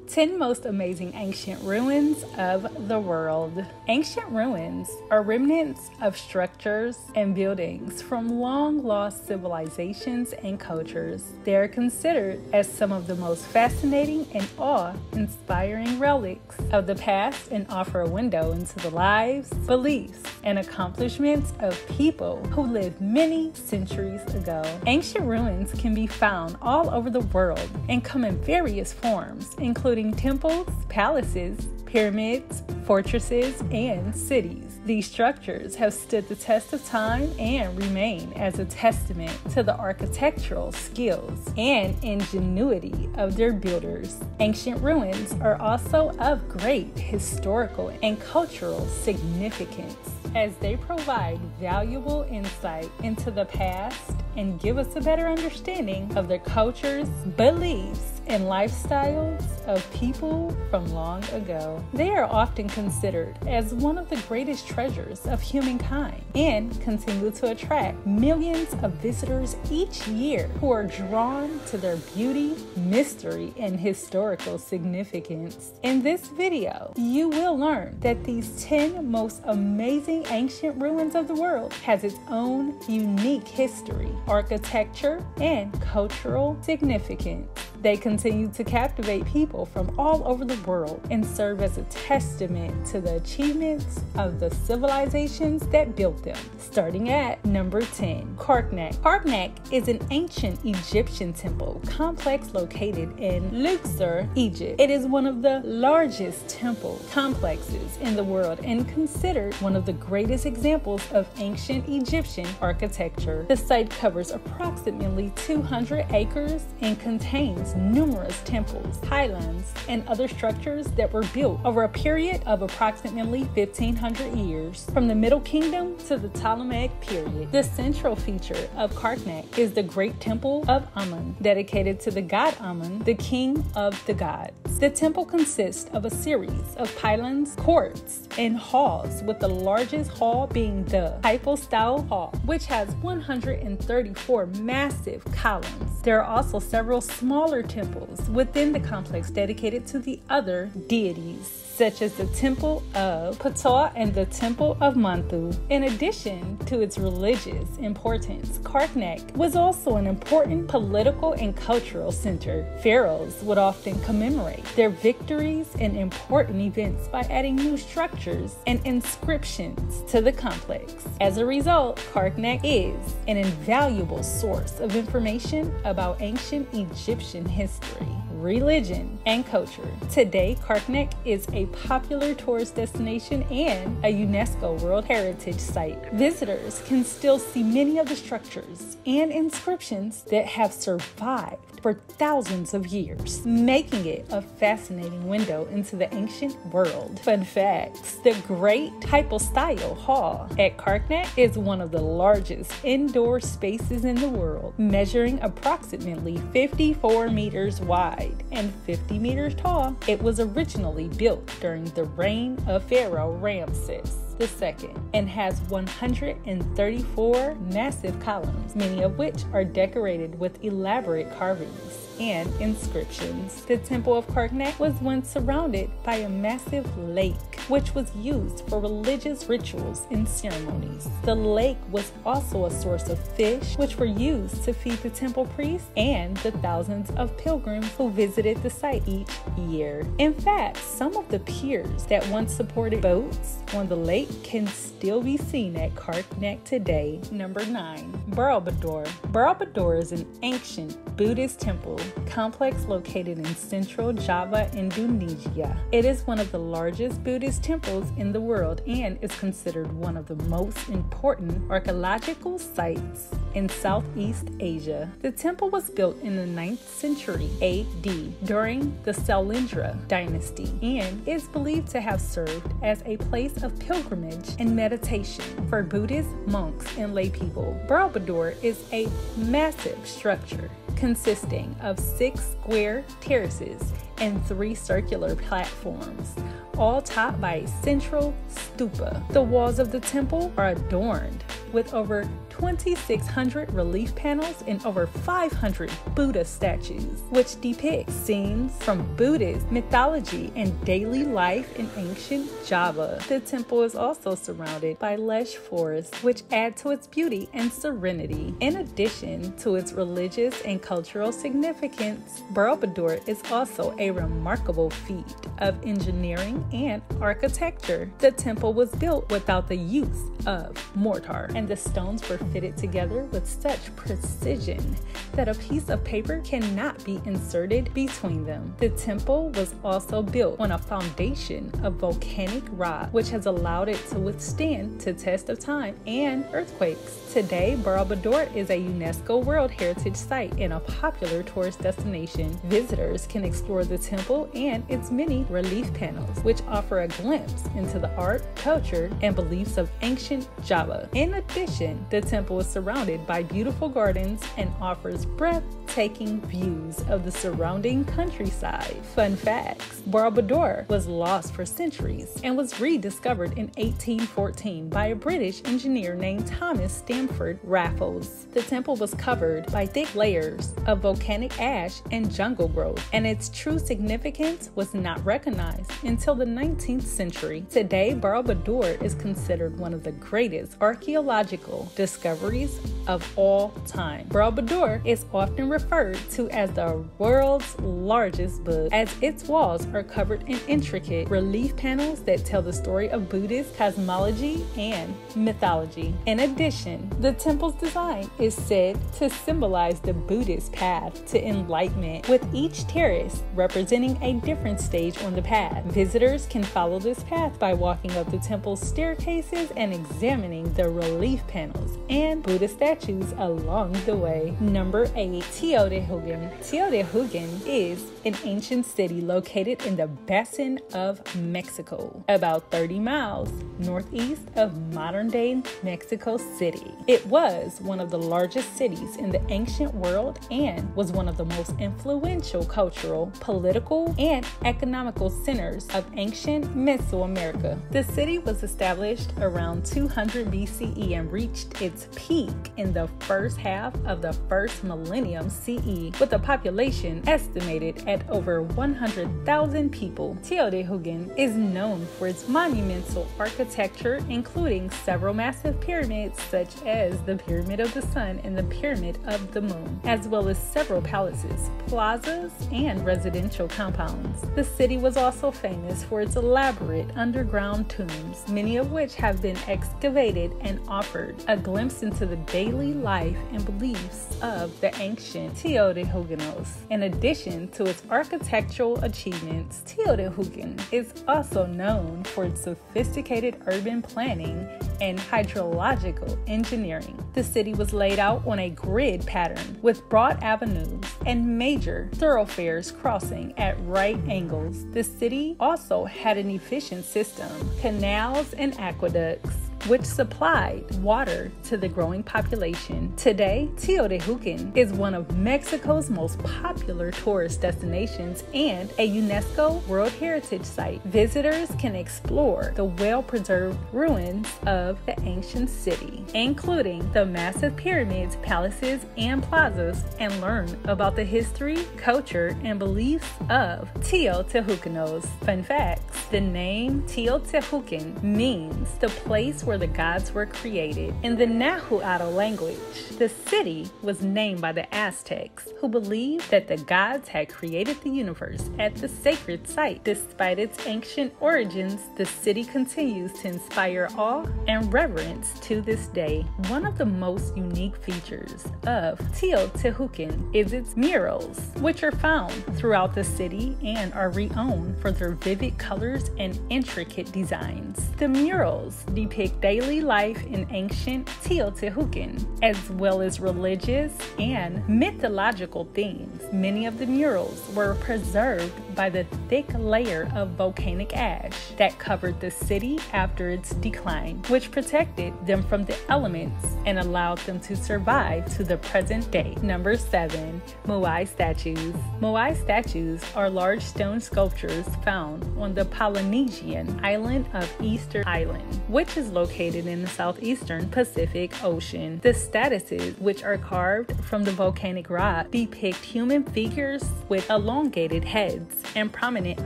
10 most amazing ancient ruins of the world. Ancient ruins are remnants of structures and buildings from long-lost civilizations and cultures. They are considered as some of the most fascinating and awe-inspiring relics of the past and offer a window into the lives, beliefs, and accomplishments of people who lived many centuries ago. Ancient ruins can be found all over the world and come in various forms, including temples, palaces, pyramids, fortresses, and cities. These structures have stood the test of time and remain as a testament to the architectural skills and ingenuity of their builders. Ancient ruins are also of great historical and cultural significance, as they provide valuable insight into the past and give us a better understanding of their cultures, beliefs, and lifestyles of people from long ago. They are often considered as one of the greatest treasures of humankind and continue to attract millions of visitors each year who are drawn to their beauty, mystery, and historical significance. In this video, you will learn that these 10 most amazing ancient ruins of the world has its own unique history, architecture, and cultural significance. They continue to captivate people from all over the world and serve as a testament to the achievements of the civilizations that built them. Starting at number 10, Karnak. Karnak is an ancient Egyptian temple complex located in Luxor, Egypt. It is one of the largest temple complexes in the world and considered one of the greatest examples of ancient Egyptian architecture. The site covers approximately 200 acres and contains numerous temples, pylons, and other structures that were built over a period of approximately 1,500 years, from the Middle Kingdom to the Ptolemaic period. The central feature of Karnak is the Great Temple of Amun, dedicated to the god Amun, the king of the gods. The temple consists of a series of pylons, courts, and halls, with the largest hall being the hypostyle hall, which has 134 massive columns. There are also several smaller temples within the complex dedicated to the other deities, such as the Temple of Petra and the Temple of Machu. In addition to its religious importance, Karnak was also an important political and cultural center. Pharaohs would often commemorate their victories and important events by adding new structures and inscriptions to the complex. As a result, Karnak is an invaluable source of information about ancient Egyptian history, religion, and culture. Today, Karnak is a popular tourist destination and a UNESCO World Heritage Site. Visitors can still see many of the structures and inscriptions that have survived for thousands of years, making it a fascinating window into the ancient world. Fun facts: the Great Hypostyle Hall at Karnak is one of the largest indoor spaces in the world, measuring approximately 54 meters wide and 50 meters tall. It was originally built during the reign of Pharaoh Ramses II and has 134 massive columns, many of which are decorated with elaborate carvings and inscriptions. The Temple of Karnak was once surrounded by a massive lake, which was used for religious rituals and ceremonies. The lake was also a source of fish, which were used to feed the temple priests and the thousands of pilgrims who visited the site each year. In fact, some of the piers that once supported boats on the lake can still be seen at Karnak today. Number 9, Borobudur. Borobudur is an ancient Buddhist temple complex located in central Java, Indonesia. It is one of the largest Buddhist temples in the world and is considered one of the most important archaeological sites in Southeast Asia. The temple was built in the 9th century AD during the Sailendra dynasty and is believed to have served as a place of pilgrimage and meditation for Buddhist monks and lay people. Borobudur is a massive structure consisting of 6 square terraces and 3 circular platforms, all topped by a central stupa. The walls of the temple are adorned with over 2,600 relief panels and over 500 Buddha statues, which depict scenes from Buddhist mythology and daily life in ancient Java. The temple is also surrounded by lush forests, which add to its beauty and serenity. In addition to its religious and cultural significance, Borobudur is also a remarkable feat of engineering and architecture. The temple was built without the use of mortar, and the stones were fitted together with such precision that a piece of paper cannot be inserted between them. The temple was also built on a foundation of volcanic rock, which has allowed it to withstand the test of time and earthquakes. Today, Borobudur is a UNESCO World Heritage Site and a popular tourist destination. Visitors can explore the temple and its many relief panels, which offer a glimpse into the art, culture, and beliefs of ancient Java. In addition, the temple is surrounded by beautiful gardens and offers breathtaking views of the surrounding countryside. Fun facts: Borobudur was lost for centuries and was rediscovered in 1814 by a British engineer named Thomas Stamford Raffles. The temple was covered by thick layers of volcanic ash and jungle growth, and its true significance was not recognized until the 19th century. Today, Borobudur is considered one of the greatest archaeological discoveries of all time. Borobudur is often referred to as the world's largest book, as its walls are covered in intricate relief panels that tell the story of Buddhist cosmology and mythology. In addition, the temple's design is said to symbolize the Buddhist path to enlightenment, with each terrace representing a different stage on the path. Visitors can follow this path by walking up the temple's staircases and examining the relief panels and Buddha statues along the way. Number 8. Teotihuacan. Teotihuacan is an ancient city located in the basin of Mexico, about 30 miles northeast of modern-day Mexico City. It was one of the largest cities in the ancient world and was one of the most influential cultural, political, and economical centers of ancient Mesoamerica. The city was established around 200 BCE and reached its peak in the first half of the first millennium CE, with a population estimated at over 100,000 people. Teotihuacan is known for its monumental architecture, including several massive pyramids such as the Pyramid of the Sun and the Pyramid of the Moon, as well as several palaces, plazas, and residential compounds. The city was also famous for its elaborate underground tombs, many of which have been excavated and offered a glimpse into the daily life and beliefs of the ancient Teotihuacanos. In addition to its architectural achievements, Teotihuacan is also known for its sophisticated urban planning and hydrological engineering. The city was laid out on a grid pattern with broad avenues and major thoroughfares crossing at right angles. The city also had an efficient system, canals and aqueducts, which supplied water to the growing population. Today, Teotihuacan is one of Mexico's most popular tourist destinations and a UNESCO World Heritage Site. Visitors can explore the well-preserved ruins of the ancient city, including the massive pyramids, palaces, and plazas, and learn about the history, culture, and beliefs of Teotihuacanos. Fun facts: the name Teotihuacan means the place where the gods were created. In the Nahuatl language, the city was named by the Aztecs, who believed that the gods had created the universe at the sacred site. Despite its ancient origins, the city continues to inspire awe and reverence to this day. One of the most unique features of Teotihuacan is its murals, which are found throughout the city and are renowned for their vivid colors and intricate designs. The murals depict daily life in ancient Teotihuacan, as well as religious and mythological themes. Many of the murals were preserved by the thick layer of volcanic ash that covered the city after its decline, which protected them from the elements and allowed them to survive to the present day. Number 7. Moai Statues. Moai statues are large stone sculptures found on the Polynesian island of Easter Island, which is located located in the southeastern Pacific Ocean. The statues, which are carved from the volcanic rock, depict human figures with elongated heads and prominent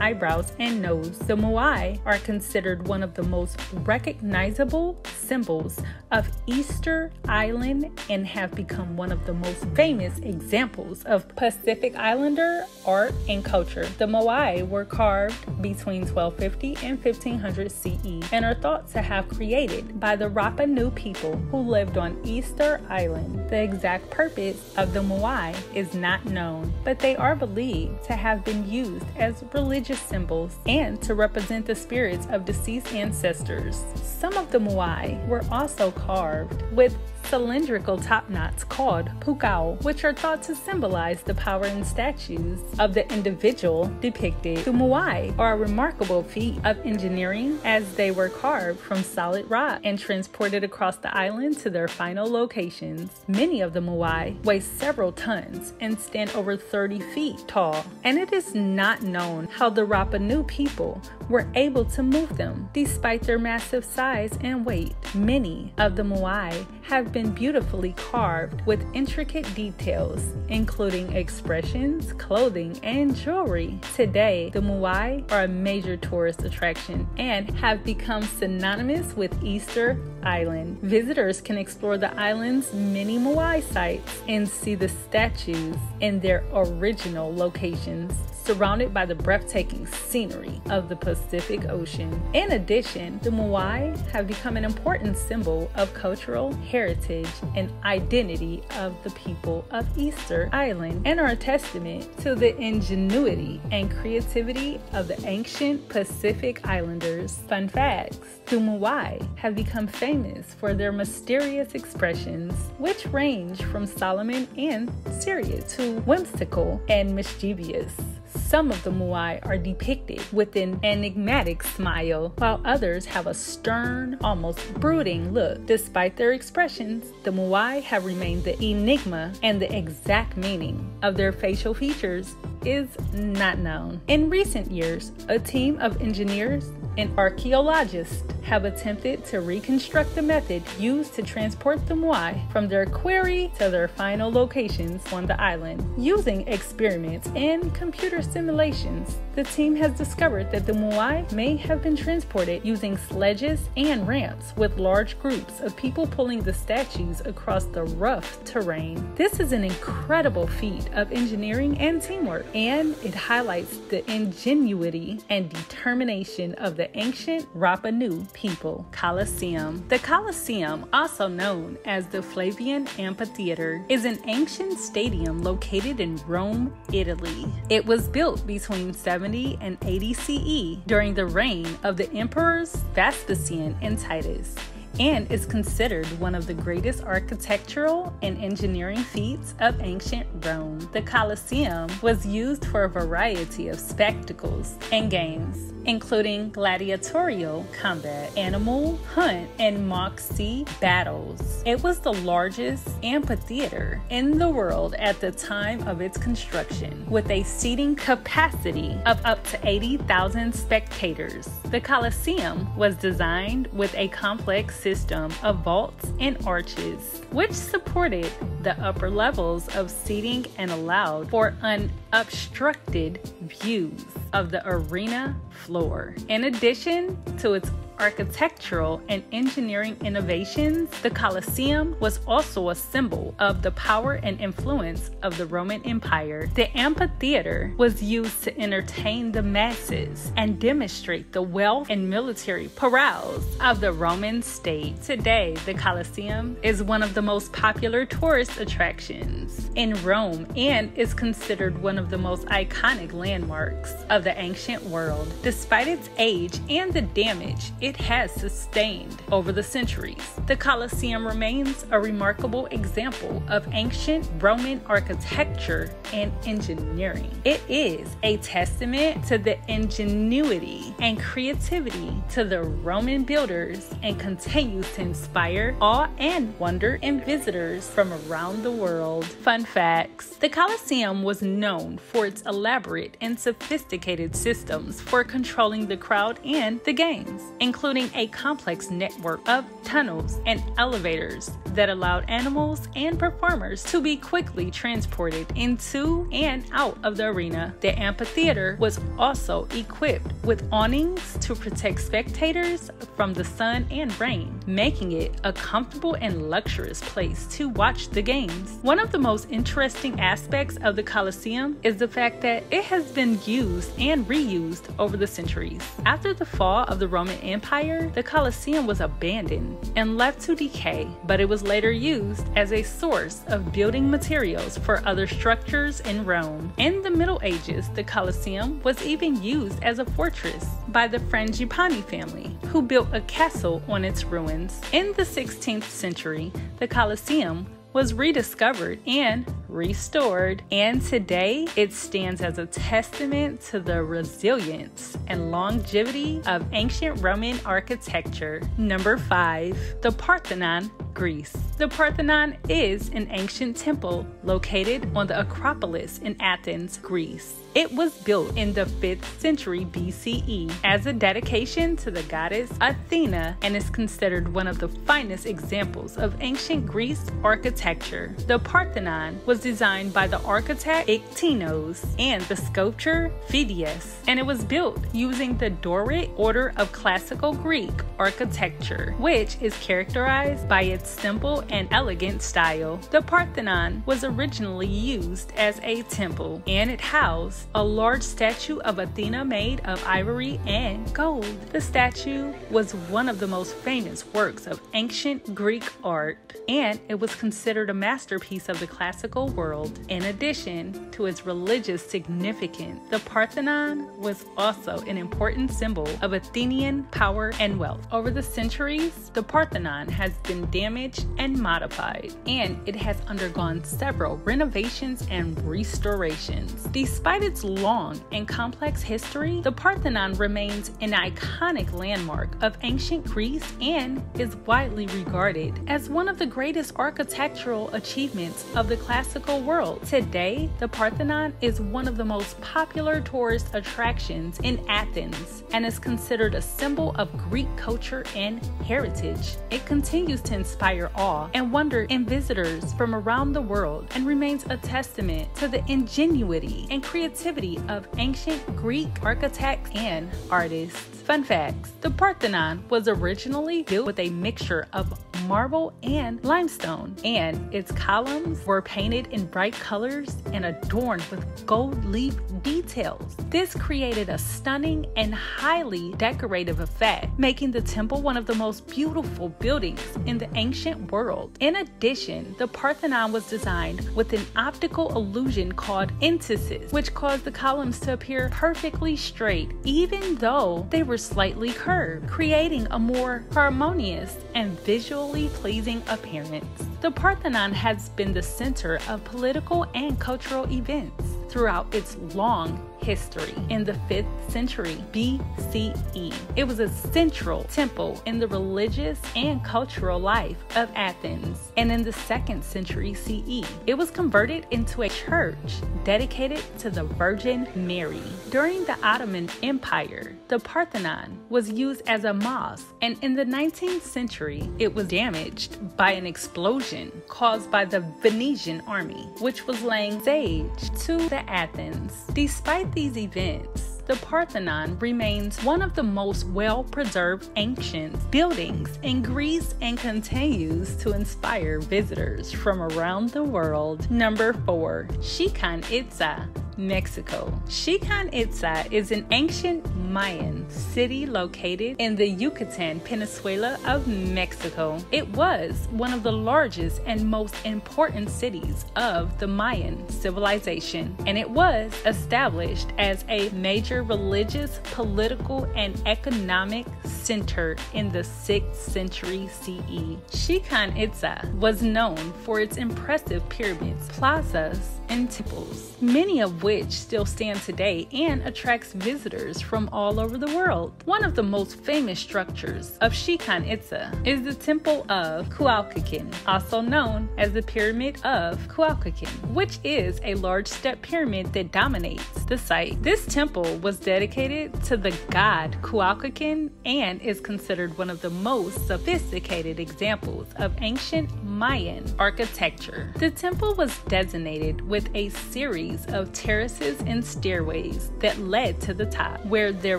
eyebrows and nose. The Moai are considered one of the most recognizable symbols of Easter Island and have become one of the most famous examples of Pacific Islander art and culture. The Moai were carved between 1250 and 1500 CE and are thought to have created by the Rapa Nui people who lived on Easter Island. The exact purpose of the Moai is not known, but they are believed to have been used as religious symbols and to represent the spirits of deceased ancestors. Some of the Moai were also carved with cylindrical top knots called pukao, which are thought to symbolize the power and statues of the individual depicted. The Moai are a remarkable feat of engineering as they were carved from solid rock and transported across the island to their final locations. Many of the Moai weigh several tons and stand over 30 feet tall, and it is not known how the Rapa Nui people were able to move them despite their massive size and weight. Many of the Moai have been beautifully carved with intricate details, including expressions, clothing, and jewelry. Today, the Moai are a major tourist attraction and have become synonymous with Easter Island. Visitors can explore the island's many Moai sites and see the statues in their original locations, surrounded by the breathtaking scenery of the Pacific Ocean. In addition, the Moai have become an important symbol of cultural heritage and identity of the people of Easter Island and are a testament to the ingenuity and creativity of the ancient Pacific Islanders. Fun facts: the Moai have become famous for their mysterious expressions, which range from solemn and serious to whimsical and mischievous. Some of the Moai are depicted with an enigmatic smile, while others have a stern, almost brooding look. Despite their expressions, the Moai have remained the enigma, and the exact meaning of their facial features is not known. In recent years, a team of engineers and archaeologists have attempted to reconstruct the method used to transport the Moai from their quarry to their final locations on the island. Using experiments and computer simulations, the team has discovered that the Moai may have been transported using sledges and ramps, with large groups of people pulling the statues across the rough terrain. This is an incredible feat of engineering and teamwork, and it highlights the ingenuity and determination of the ancient Rapa Nui people. Colosseum. The Colosseum, also known as the Flavian Amphitheater, is an ancient stadium located in Rome, Italy. It was built between 70 and 80 CE during the reign of the emperors Vespasian and Titus, and is considered one of the greatest architectural and engineering feats of ancient Rome. The Colosseum was used for a variety of spectacles and games, including gladiatorial combat, animal hunt, and mock-sea battles. It was the largest amphitheater in the world at the time of its construction, with a seating capacity of up to 80,000 spectators. The Colosseum was designed with a complex system of vaults and arches, which supported the upper levels of seating and allowed for unobstructed views of the arena floor. In addition to its architectural and engineering innovations, the Colosseum was also a symbol of the power and influence of the Roman Empire. The amphitheater was used to entertain the masses and demonstrate the wealth and military prowess of the Roman state. Today, the Colosseum is one of the most popular tourist attractions in Rome and is considered one of the most iconic landmarks of the ancient world. Despite its age and the damage it has sustained over the centuries, the Colosseum remains a remarkable example of ancient Roman architecture and engineering. It is a testament to the ingenuity and creativity to the Roman builders and continues to inspire awe and wonder in visitors from around the world. Fun facts: the Colosseum was known for its elaborate and sophisticated systems for controlling the crowd and the games, including a complex network of tunnels and elevators that allowed animals and performers to be quickly transported into and out of the arena. The amphitheater was also equipped with awnings to protect spectators from the sun and rain, making it a comfortable and luxurious place to watch the games. One of the most interesting aspects of the Colosseum is the fact that it has been used and reused over the centuries. After the fall of the Roman Empire, the Colosseum was abandoned and left to decay, but it was later used as a source of building materials for other structures in Rome. In the Middle Ages, the Colosseum was even used as a fortress by the Frangipani family, who built a castle on its ruins. In the 16th century, the Colosseum was rediscovered and restored, and today it stands as a testament to the resilience and longevity of ancient Roman architecture. Number 5, the Parthenon, Greece. The Parthenon is an ancient temple located on the Acropolis in Athens, Greece. It was built in the 5th century BCE as a dedication to the goddess Athena and is considered one of the finest examples of ancient Greece architecture. The Parthenon was designed by the architect Iktinos and the sculptor Phidias, and it was built using the Doric order of classical Greek architecture, which is characterized by its simple and elegant style. The Parthenon was originally used as a temple, and it housed a large statue of Athena made of ivory and gold. The statue was one of the most famous works of ancient Greek art, and it was considered a masterpiece of the classical world. In addition to its religious significance, the Parthenon was also an important symbol of Athenian power and wealth. Over the centuries, the Parthenon has been damaged and modified, and it has undergone several renovations and restorations. Despite its long and complex history, the Parthenon remains an iconic landmark of ancient Greece and is widely regarded as one of the greatest architectural achievements of the classical world. Today, the Parthenon is one of the most popular tourist attractions in Athens and is considered a symbol of Greek culture and heritage. It continues to inspire awe and wonder in visitors from around the world and remains a testament to the ingenuity and creativity of ancient Greek architects and artists. Fun facts: the Parthenon was originally built with a mixture of marble and limestone, and its columns were painted in bright colors and adorned with gold leaf details. This created a stunning and highly decorative effect, making the temple one of the most beautiful buildings in the ancient world. In addition, the Parthenon was designed with an optical illusion called entices, which caused the columns to appear perfectly straight, even though they were slightly curved, creating a more harmonious and visually pleasing appearance. The Parthenon has been the center of political and cultural events throughout its long history. In the 5th century BCE, it was a central temple in the religious and cultural life of Athens. And in the 2nd century CE, it was converted into a church dedicated to the Virgin Mary. During the Ottoman Empire, the Parthenon was used as a mosque, and in the 19th century, it was damaged by an explosion caused by the Venetian army, which was laying siege to the Athens. Despite these events, the Parthenon remains one of the most well-preserved ancient buildings in Greece and continues to inspire visitors from around the world. Number 4, Chichen Itza, Mexico. Chichen Itza is an ancient Mayan city located in the Yucatan Peninsula of Mexico. It was one of the largest and most important cities of the Mayan civilization, and it was established as a major religious, political, and economic center in the 6th century CE. Chichen Itza was known for its impressive pyramids, plazas, and temples, many of which still stand today and attracts visitors from all over the world. One of the most famous structures of Chichen Itza is the Temple of Teotihuacan, also known as the Pyramid of Teotihuacan, which is a large step pyramid that dominates the site. This temple was dedicated to the god Teotihuacan and is considered one of the most sophisticated examples of ancient Mayan architecture. The temple was designated with a series of terraces and stairways that led to the top, where there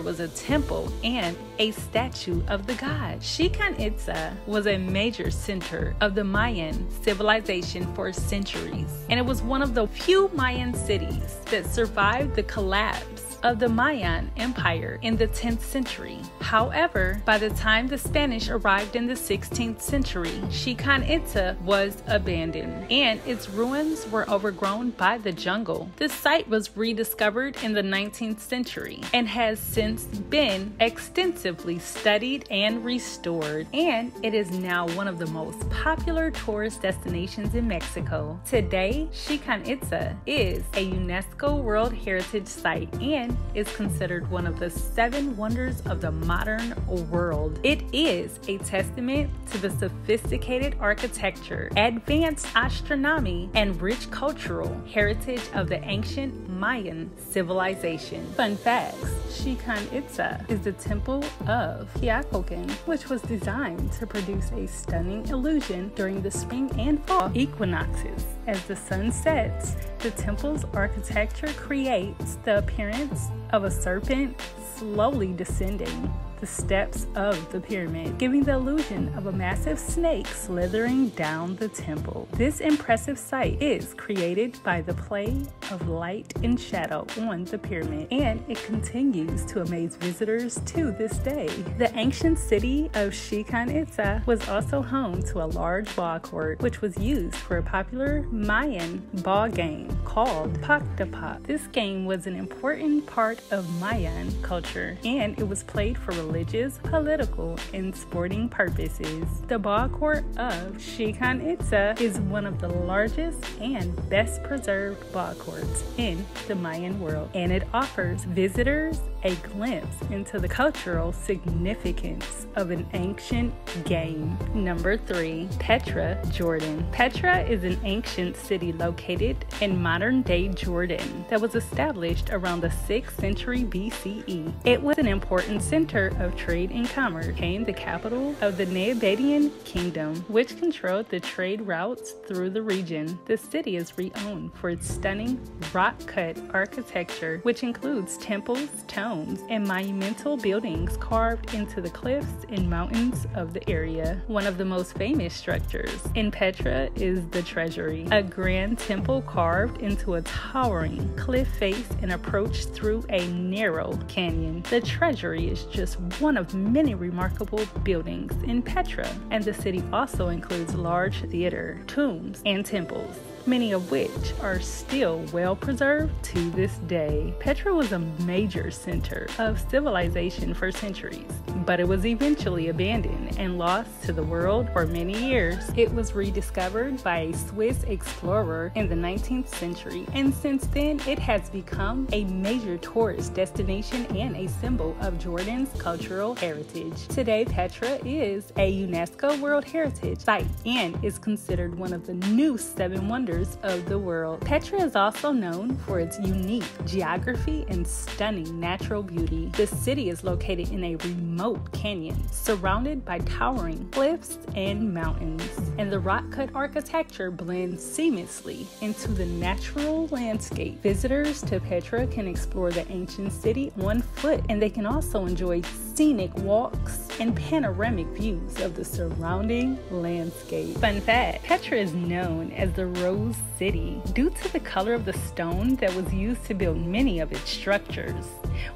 was a temple and a statue of the god. Chichen Itza was a major center of the Mayan civilization for centuries, and it was one of the few Mayan cities that survived the collapse of the Mayan Empire in the 10th century. However, by the time the Spanish arrived in the 16th century, Chichen Itza was abandoned and its ruins were overgrown by the jungle. The site was rediscovered in the 19th century and has since been extensively studied and restored, and it is now one of the most popular tourist destinations in Mexico. Today, Chichen Itza is a UNESCO World Heritage Site and is considered one of the 7 wonders of the modern world. It is a testament to the sophisticated architecture, advanced astronomy, and rich cultural heritage of the ancient Mayan civilization. Fun facts: Chichen Itza is the temple of Teotihuacan, which was designed to produce a stunning illusion during the spring and fall equinoxes. As the sun sets, the temple's architecture creates the appearance of a serpent slowly descending the steps of the pyramid, giving the illusion of a massive snake slithering down the temple. This impressive sight is created by the play of light and shadow on the pyramid, and it continues to amaze visitors to this day. The ancient city of Chichen Itza was also home to a large ball court, which was used for a popular Mayan ball game called Pactapac. This game was an important part of Mayan culture, and it was played for religious, political, and sporting purposes. The ball court of Chichen Itza is one of the largest and best preserved ball courts in the Mayan world, and it offers visitors a glimpse into the cultural significance of an ancient game. Number 3, Petra, Jordan. Petra is an ancient city located in modern-day Jordan that was established around the 6th century BCE. It was an important center of trade and commerce, became the capital of the Nabatean Kingdom, which controlled the trade routes through the region. The city is renowned for its stunning rock-cut architecture, which includes temples, tombs, and monumental buildings carved into the cliffs and mountains of the area. One of the most famous structures in Petra is the Treasury, a grand temple carved into a towering cliff face and approached through a narrow canyon. The Treasury is just one of many remarkable buildings in Petra, and the city also includes large theater, tombs, and temples, many of which are still well preserved to this day. Petra was a major center of civilization for centuries, but it was eventually abandoned and lost to the world for many years. It was rediscovered by a Swiss explorer in the 19th century, and since then it has become a major tourist destination and a symbol of Jordan's cultural heritage. Today, Petra is a UNESCO World Heritage Site and is considered one of the new 7 wonders of the world. Petra is also known for its unique geography and stunning natural beauty. The city is located in a remote canyon surrounded by towering cliffs and mountains, and the rock-cut architecture blends seamlessly into the natural landscape. Visitors to Petra can explore the ancient city on foot, and they can also enjoy scenic walks and panoramic views of the surrounding landscape. Fun fact: Petra is known as the Rose City due to the color of the stone that was used to build many of its structures,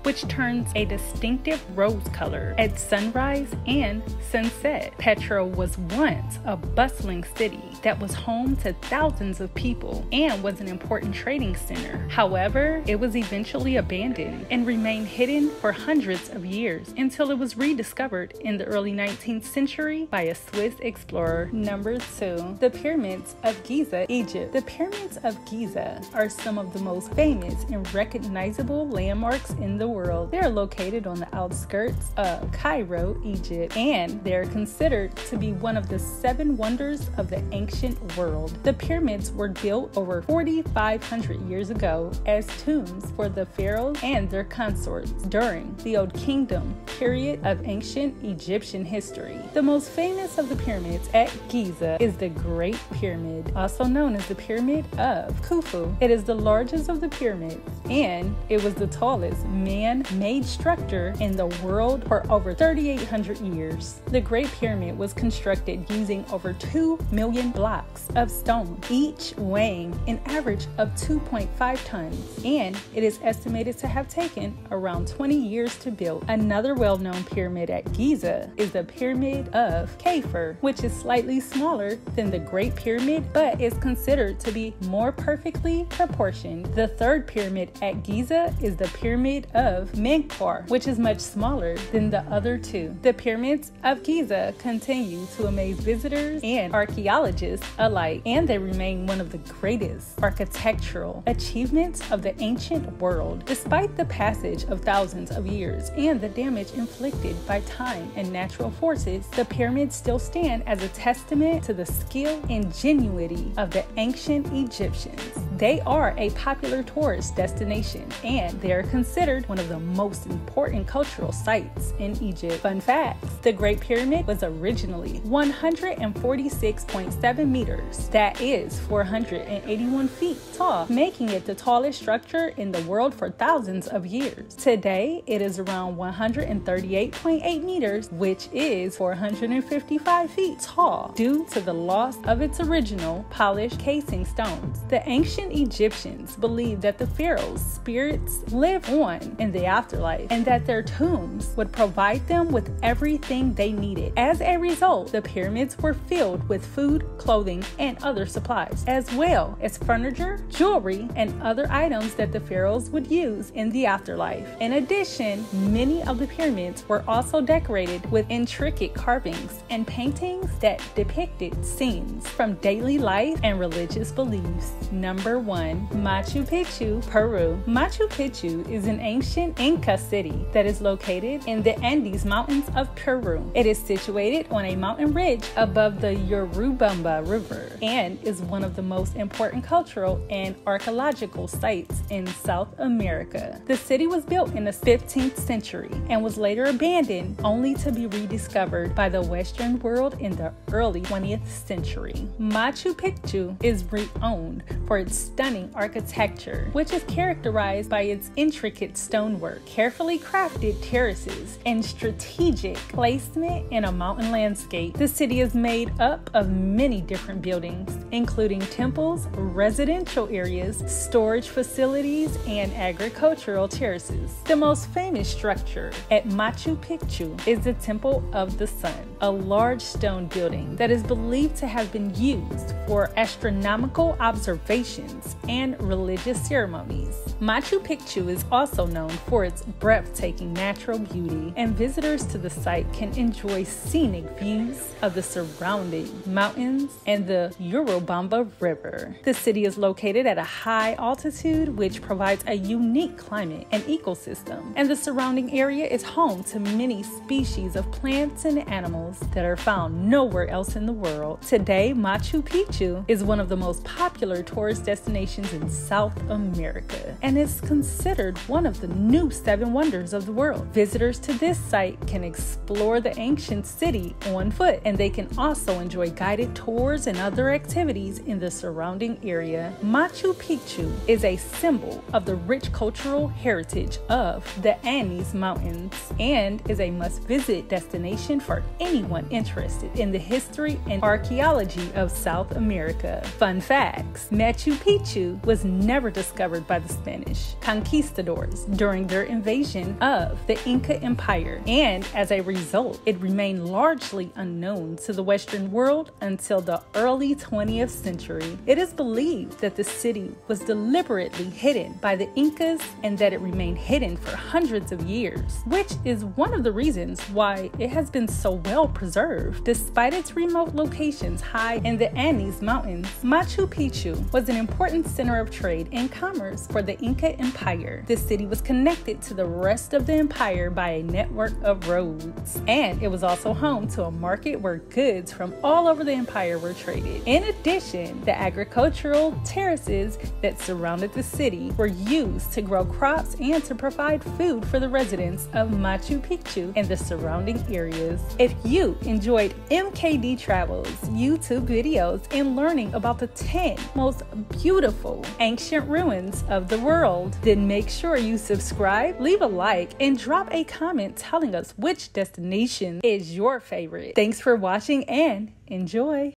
which turns a distinctive rose color at sunrise and sunset. Petra was once a bustling city that was home to thousands of people and was an important trading center. However, it was eventually abandoned and remained hidden for hundreds of years until it was rediscovered in the early 19th century by a Swiss explorer. Number 2, the Pyramids of Giza, Egypt. The Pyramids of Giza are some of the most famous and recognizable landmarks in in the world. They are located on the outskirts of Cairo, Egypt, and they're considered to be one of the 7 wonders of the ancient world. The pyramids were built over 4,500 years ago as tombs for the pharaohs and their consorts during the Old Kingdom period of ancient Egyptian history. The most famous of the pyramids at Giza is the Great Pyramid, also known as the Pyramid of Khufu. It is the largest of the pyramids, and it was the tallest man-made structure in the world for over 3,800 years. The Great Pyramid was constructed using over 2 million blocks of stone, each weighing an average of 2.5 tons, and it is estimated to have taken around 20 years to build. Another well-known pyramid at Giza is the Pyramid of Khufu, which is slightly smaller than the Great Pyramid but is considered to be more perfectly proportioned. The third pyramid at Giza is the Pyramid of Menkaure, which is much smaller than the other two. The pyramids of Giza continue to amaze visitors and archaeologists alike, and they remain one of the greatest architectural achievements of the ancient world. Despite the passage of thousands of years and the damage inflicted by time and natural forces, the pyramids still stand as a testament to the skill and ingenuity of the ancient Egyptians. They are a popular tourist destination, and they are considered one of the most important cultural sites in Egypt. Fun facts: the Great Pyramid was originally 146.7 meters, that is 481 feet tall, making it the tallest structure in the world for thousands of years. Today, it is around 138.8 meters, which is 455 feet tall, due to the loss of its original polished casing stones. The ancient Egyptians believed that the pharaohs' spirits lived on in the afterlife and that their tombs would provide them with everything they needed. As a result, the pyramids were filled with food, clothing, and other supplies, as well as furniture, jewelry, and other items that the pharaohs would use in the afterlife. In addition, many of the pyramids were also decorated with intricate carvings and paintings that depicted scenes from daily life and religious beliefs. Number 1. Machu Picchu, Peru. Machu Picchu is an ancient Inca city that is located in the Andes Mountains of Peru. It is situated on a mountain ridge above the Urubamba River and is one of the most important cultural and archaeological sites in South America. The city was built in the 15th century and was later abandoned, only to be rediscovered by the Western world in the early 20th century. Machu Picchu is renowned for its stunning architecture, which is characterized by its intricate stonework, carefully crafted terraces, and strategic placement in a mountain landscape. The city is made up of many different buildings, including temples, residential areas, storage facilities, and agricultural terraces. The most famous structure at Machu Picchu is the Temple of the Sun, a large stone building that is believed to have been used for astronomical observations and religious ceremonies. Machu Picchu is also known for its breathtaking natural beauty, and visitors to the site can enjoy scenic views of the surrounding mountains and the Urubamba River. The city is located at a high altitude, which provides a unique climate and ecosystem, and the surrounding area is home to many species of plants and animals that are found nowhere else in the world. Today, Machu Picchu is one of the most popular tourist destinations in South America and is considered one of the new 7 wonders of the world. Visitors to this site can explore the ancient city on foot, and they can also enjoy guided tours and other activities in the surrounding area. Machu Picchu is a symbol of the rich cultural heritage of the Andes Mountains and is a must-visit destination for anyone interested in the history and archaeology of South America. Fun facts: Machu Picchu was never discovered by the Spanish conquistadors during their invasion of the Inca Empire, and as a result, it remained largely unknown to the Western world until the early 20th century. It is believed that the city was deliberately hidden by the Incas and that it remained hidden for hundreds of years, which is one of the reasons why it has been so well preserved. Despite its remote locations high in the Andes Mountains, Machu Picchu was an important important center of trade and commerce for the Inca Empire. The city was connected to the rest of the empire by a network of roads, and it was also home to a market where goods from all over the empire were traded. In addition, the agricultural terraces that surrounded the city were used to grow crops and to provide food for the residents of Machu Picchu and the surrounding areas. If you enjoyed MKD Travels, YouTube videos, and learning about the 10 most beautiful ancient ruins of the world, then make sure you subscribe, leave a like, and drop a comment telling us which destination is your favorite. Thanks for watching and enjoy!